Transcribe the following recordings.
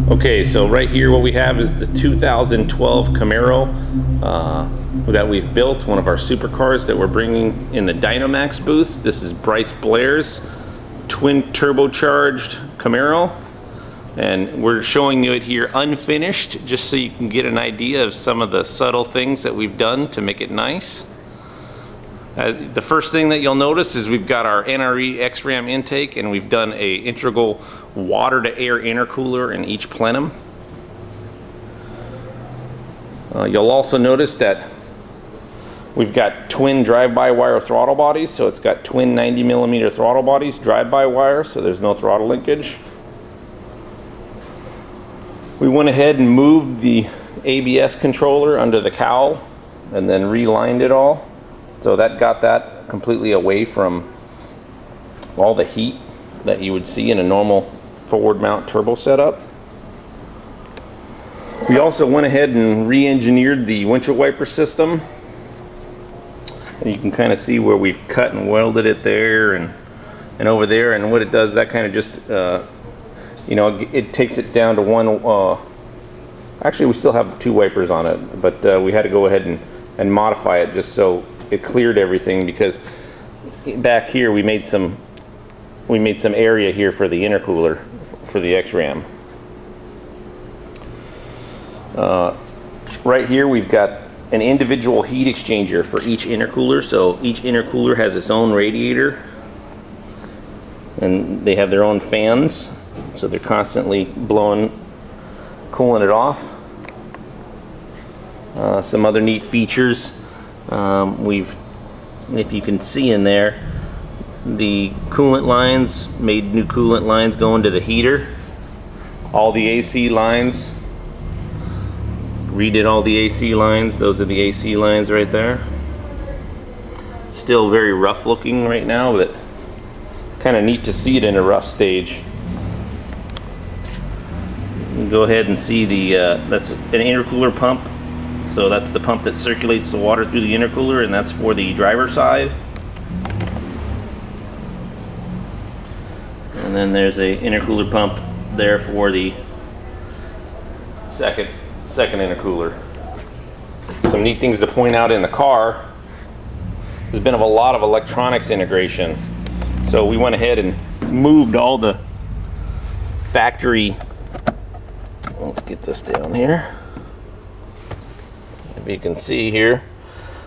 Okay, so right here what we have is the 2012 Camaro that we've built, one of our supercars that we're bringing in the Dynamax booth. This is Bryce Blair's twin turbocharged Camaro, and we're showing you it here unfinished just so you can get an idea of some of the subtle things that we've done to make it nice. The first thing that you'll notice is we've got our NRE X-Ram intake, and we've done a integral water to air intercooler in each plenum. You'll also notice that we've got twin drive-by-wire throttle bodies, so it's got twin 90mm throttle bodies, drive-by-wire, so there's no throttle linkage. We went ahead and moved the ABS controller under the cowl and then relined it all. So that got that completely away from all the heat that you would see in a normal forward mount turbo setup. We also went ahead and re-engineered the windshield wiper system. And you can kind of see where we've cut and welded it there and over there, and what it does, that kind of just you know, it takes it down to one. Actually, we still have two wipers on it, but we had to go ahead and modify it just so it cleared everything, because back here we made some area here for the intercooler for the X-Ram. Right here we've got an individual heat exchanger for each intercooler, so each intercooler has its own radiator and they have their own fans, so they're constantly cooling it off. Some other neat features, if you can see in there, the coolant lines, made new coolant lines go into the heater. All the AC lines, redid all the AC lines. Those are the AC lines right there. Still very rough looking right now, but kind of neat to see it in a rough stage. Go ahead and see the that's an intercooler pump. So that's the pump that circulates the water through the intercooler, and that's for the driver's side. And then there's a intercooler pump there for the second intercooler. Some neat things to point out in the car. There's been a lot of electronics integration. So we went ahead and moved all the factory. Let's get this down here. If you can see here,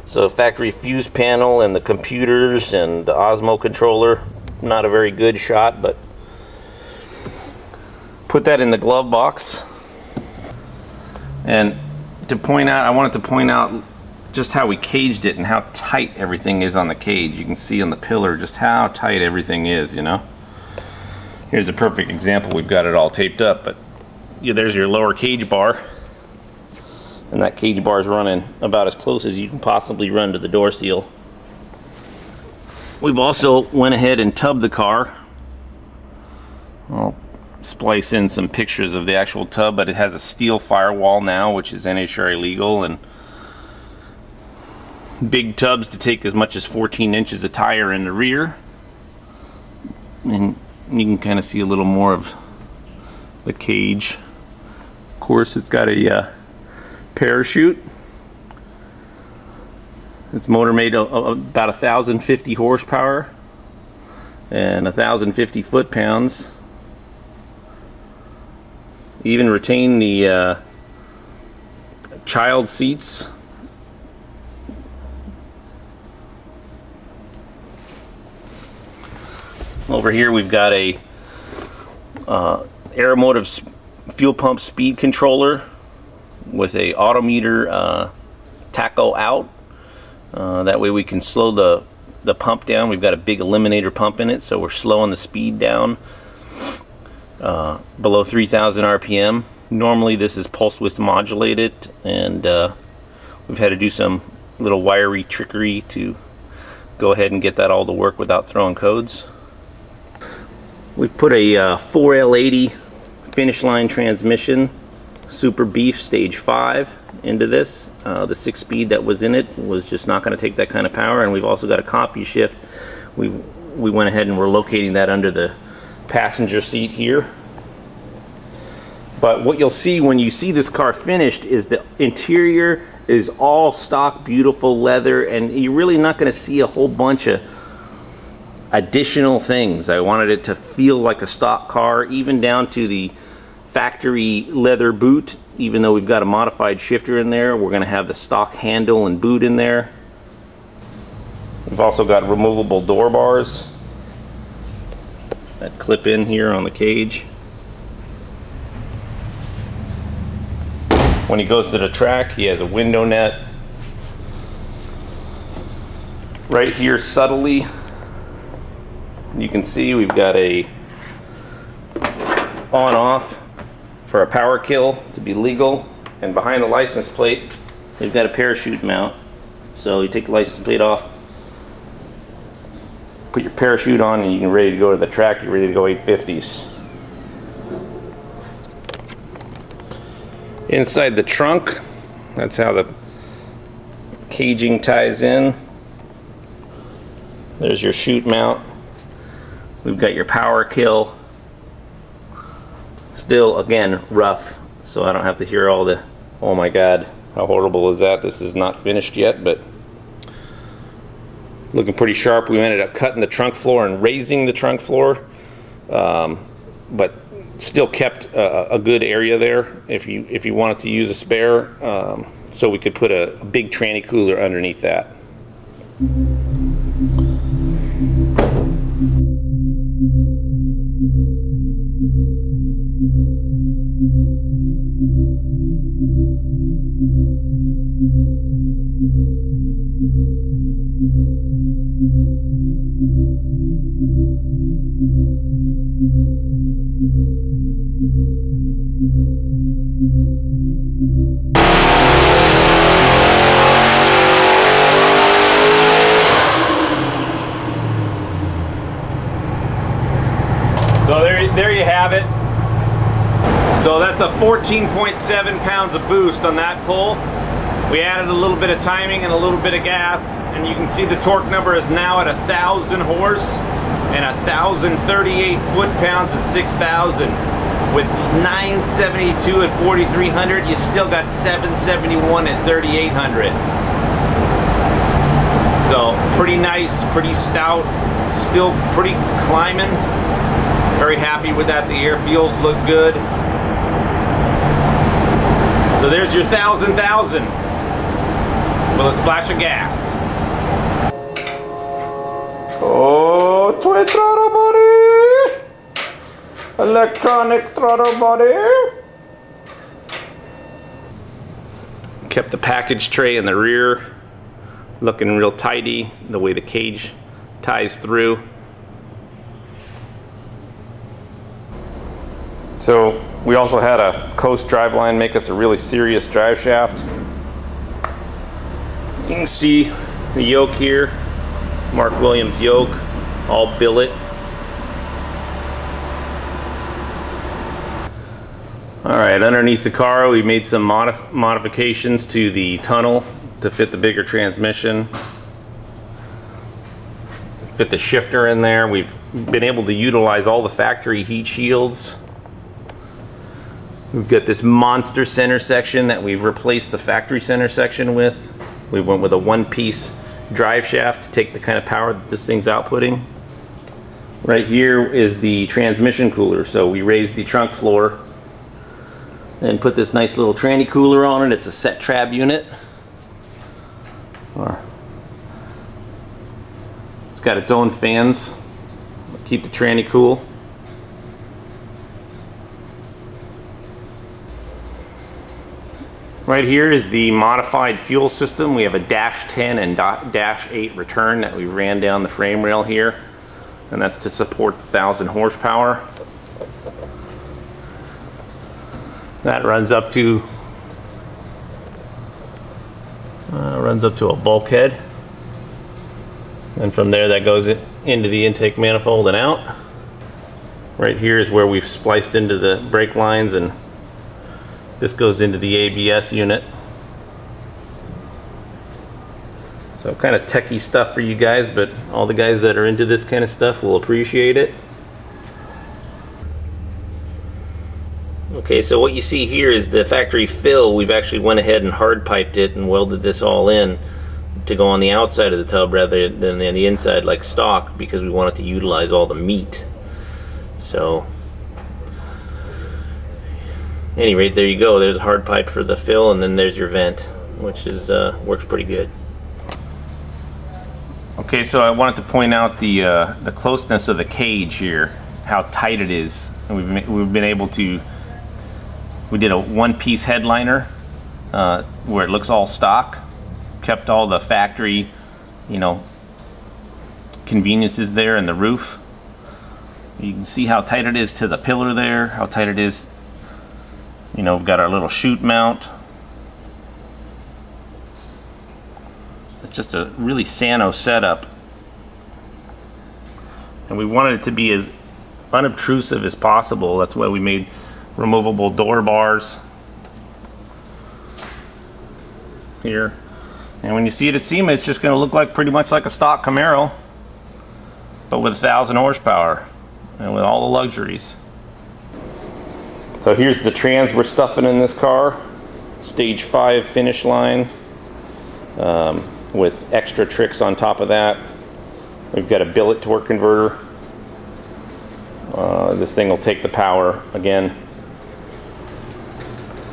so factory fuse panel and the computers and the Osmo controller, not a very good shot, but put that in the glove box. And to point out, I wanted to point out just how we caged it and how tight everything is on the cage. You can see on the pillar just how tight everything is, you know. Here's a perfect example. We've got it all taped up, but yeah, there's your lower cage bar. And that cage bar is running about as close as you can possibly run to the door seal. We've also went ahead and tubbed the car. I'll splice in some pictures of the actual tub, but it has a steel firewall now, which is NHRA legal, and big tubs to take as much as 14 inches of tire in the rear. And you can kind of see a little more of the cage. Of course, it's got a parachute. It's motor made about 1,050 horsepower and 1,050 foot-pounds. Even retain the child seats. Over here we've got a Aeromotive fuel pump speed controller with a autometer tacho out. That way we can slow the the pump down. We've got a big eliminator pump in it, so we're slowing the speed down below 3,000 RPM. Normally this is pulse width modulated, and we've had to do some little wiry trickery to go ahead and get that all to work without throwing codes. We've put a 4L80 finish line transmission, Super Beef Stage 5, into this. The 6-speed that was in it was just not going to take that kind of power, and we've also got a copy shift. We went ahead and we're locating that under the passenger seat here. But what you'll see when you see this car finished is the interior is all stock beautiful leather, and you're really not going to see a whole bunch of additional things. I wanted it to feel like a stock car, even down to the factory leather boot. Even though we've got a modified shifter in there, we're going to have the stock handle and boot in there. We've also got removable door bars that clip in here on the cage. When he goes to the track, he has a window net. Right here, subtly, you can see we've got a on-off for a power kill to be legal, and behind the license plate we've got a parachute mount. So you take the license plate off, put your parachute on, and you're ready to go to the track. You're ready to go 850s. Inside the trunk, that's how the caging ties in. There's your chute mount. We've got your power kill. Still, again, rough, so I don't have to hear all the, oh my god, how horrible is that? This is not finished yet, but looking pretty sharp. We ended up cutting the trunk floor and raising the trunk floor, but still kept a good area there if you wanted to use a spare, so we could put a big tranny cooler underneath that. So there you have it. So that's a 14.7 pounds of boost on that pull. We added a little bit of timing and a little bit of gas, and you can see the torque number is now at 1,000 horse and 1,038 foot-pounds at 6,000. With 972 at 4,300, you still got 771 at 3,800. So pretty nice, pretty stout, still pretty climbing. Very happy with that. The air feels look good. So there's your 1,000 with a splash of gas. Oh, toy throttle body, electronic throttle body. Kept the package tray in the rear looking real tidy, the way the cage ties through. So we also had a Coast driveline make us a really serious drive shaft. You can see the yoke here, Mark Williams yoke, all billet. Alright, underneath the car we made some modifications to the tunnel to fit the bigger transmission. Fit the shifter in there. We've been able to utilize all the factory heat shields. We've got this monster center section that we've replaced the factory center section with. We went with a one-piece drive shaft to take the kind of power that this thing's outputting. Right here is the transmission cooler. So we raised the trunk floor and put this nice little tranny cooler on it. It's a set trab unit. It's got its own fans, keep the tranny cool. Right here is the modified fuel system. We have a -10 and -8 return that we ran down the frame rail here, and that's to support 1,000 horsepower. That runs up to a bulkhead, and from there that goes into the intake manifold and out. Right here is where we've spliced into the brake lines, and this goes into the ABS unit. So kind of techie stuff for you guys, but all the guys that are into this kind of stuff will appreciate it. Okay, so what you see here is the factory fill. We've actually went ahead and hard piped it and welded this all in to go on the outside of the tub rather than on the inside like stock, because we wanted to utilize all the meat. So at any rate, there you go. There's a hard pipe for the fill, and then there's your vent, which is works pretty good. Okay, so I wanted to point out the closeness of the cage here, how tight it is. And we've been able to. We did a one-piece headliner where it looks all stock, kept all the factory, you know, conveniences there in the roof. You can see how tight it is to the pillar there, how tight it is. You know, we've got our little chute mount. It's just a really Sano setup. And we wanted it to be as unobtrusive as possible. That's why we made removable door bars here. And when you see it at SEMA, it's just going to look like pretty much like a stock Camaro, but with 1,000 horsepower and with all the luxuries. So here's the trans we're stuffing in this car. Stage 5 finish line with extra tricks on top of that. We've got a billet torque converter. This thing will take the power again.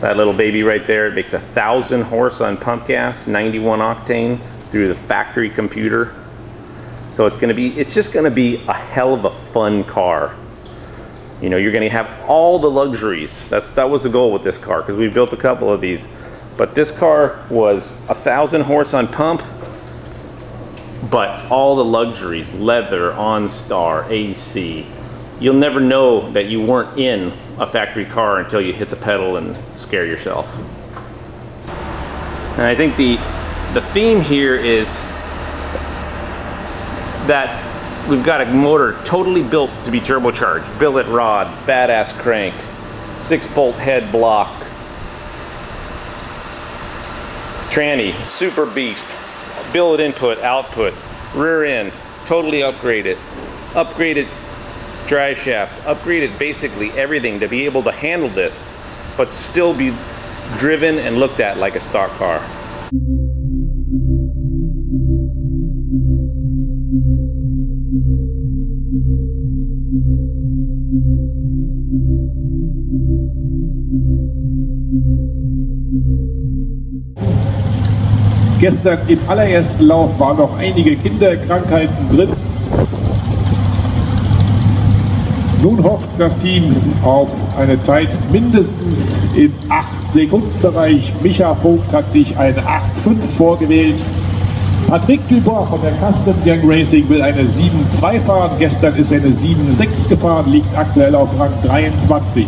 That little baby right there, it makes 1,000 horse on pump gas, 91 octane through the factory computer. So it's just gonna be a hell of a fun car. You know, you're gonna have all the luxuries. That was the goal with this car, because we built a couple of these. But this car was 1,000 horse on pump, but all the luxuries, leather, OnStar, AC. You'll never know that you weren't in a factory car until you hit the pedal and scare yourself. And I think the theme here is that we've got a motor totally built to be turbocharged. Billet rods, badass crank, 6-bolt head block, tranny, super beef, billet input, output, rear end, totally upgraded. Upgraded drive shaft, upgraded basically everything to be able to handle this, but still be driven and looked at like a stock car. Gestern im allerersten Lauf waren noch einige Kinderkrankheiten drin. Nun hofft das Team auf eine Zeit mindestens im 8-Sekunden-Bereich. Micha Vogt hat sich eine 8,5 vorgewählt. Patrick Dubois von der Custom Gang Racing will eine 7,2 fahren. Gestern ist er eine 7,6 gefahren, liegt aktuell auf Rang 23.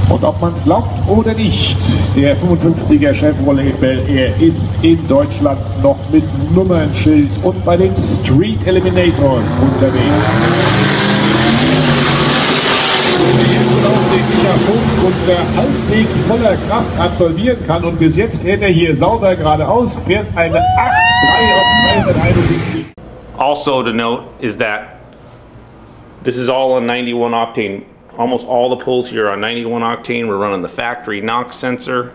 Und ob man es glaubt oder nicht, der 55er Chevrolet Bel Air ist in Deutschland noch mit Nummernschild und bei den Street Eliminators unterwegs. Unter halbwegs voller Kraft absolvieren kann, und bis jetzt fährt er hier sauber geradeaus, fährt eine 8,3 auf 271. Also to note is that this is all on 91 octane. Almost all the pulls here are on 91 octane. We're running the factory NOx sensor.